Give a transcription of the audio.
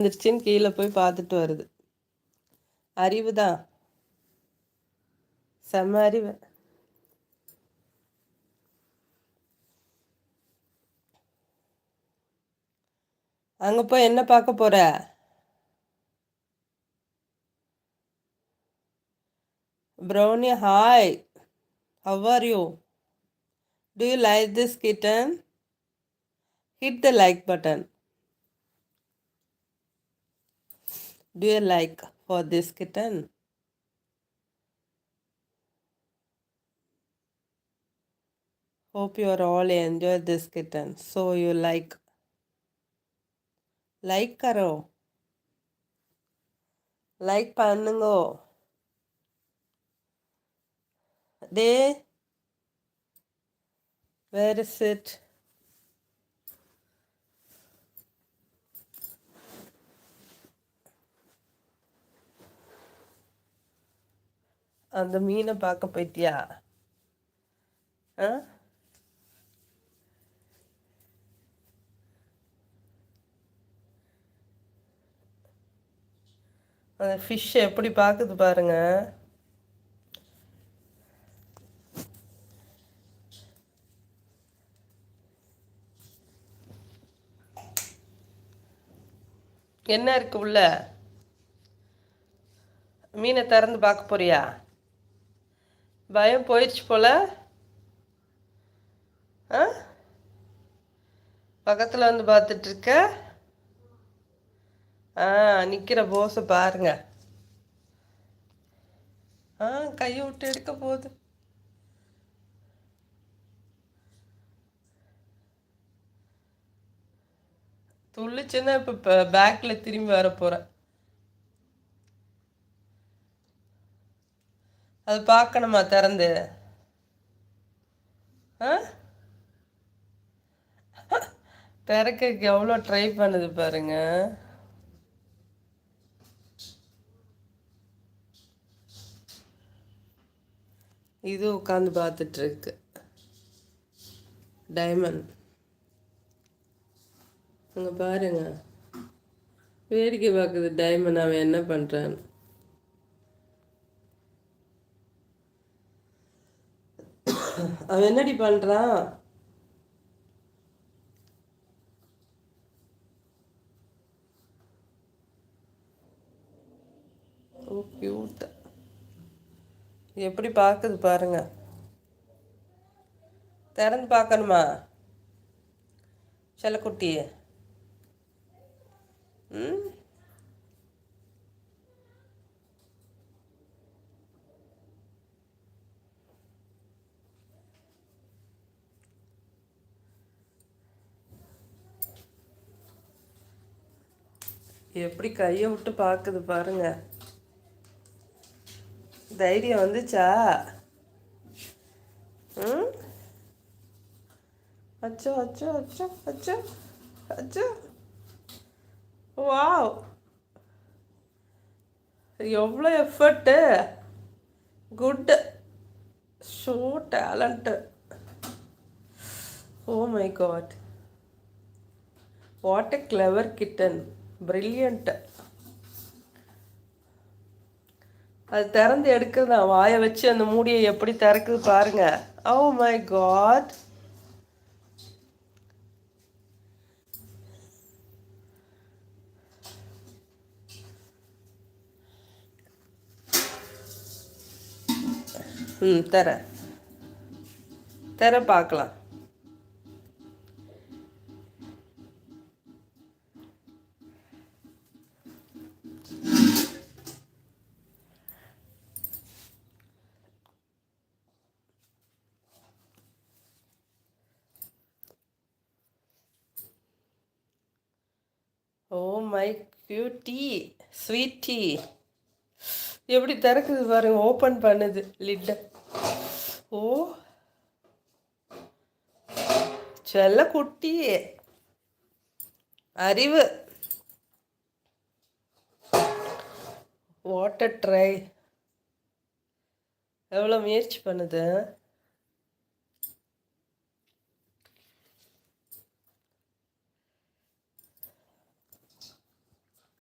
வந்துருச்சுன்னு கீழே போய் பார்த்துட்டு வருது. அறிவு தான், செம்ம அறிவு. அங்கே போய் என்ன பார்க்க போற? Brownie, hi. How are you? Do you like this kitten? Hit the like button. Do you like for this kitten? Hope you are all enjoy this kitten. So you like करो, like பண்ணுங்கோ. டே, where is it? அந்த மீனை பார்க்க போயிட்டியா? அந்த fish எப்படி பார்க்குது பாருங்க. என்ன இருக்கு உள்ள? மீனை திறந்து பார்க்க போறியா? பயம் போயிடுச்சு போல. பக்கத்தில் வந்து பார்த்துட்டு இருக்க. நிற்கிற போஸை பாருங்க. கையை விட்டு எடுக்க போகுது. துள்ளிச்சுன்னா இப்போ பேக்கில் திரும்பி வர போகிறேன். அது பார்க்கணுமா திறந்து? திறக்க எவ்வளோ ட்ரை பண்ணுது பாருங்க. இது உட்காந்து பார்த்துட்டு இருக்கு. டைமண்ட் அங்கே பாருங்க, வேடிக்கை பார்க்குது. டைமண்ட் அவன் என்ன பண்ணுறான்? அவன் என்னடி பண்ணுறான்? ஓ கியூட். எப்படி பார்க்குது பாருங்க. திறந்து பார்க்கணுமா செல்லக்குட்டி? எப்படி கையை விட்டு பார்க்குது பாருங்க. தைரியம் வந்துச்சா? அச்சோ அச்சோ அச்சோ அச்சோ அச்சோ. வாவ், எவ்வளோ effort. Good, show talent. Oh my God, what a clever kitten. Brilliant. அது திறந்து எடுக்குது. நான் வாயை வச்சு அந்த மூடியை எப்படி திறக்குது பாருங்க. Oh my God. தர பார்க்கலாம். Oh my cutie sweetie. எப்படி திறக்குது பாருங்க. ஓப்பன் பண்ணுது லிட்டை. ஓ செல்ல குட்டி, அறிவு. What a try. எவ்வளோ முயற்சி பண்ணுது.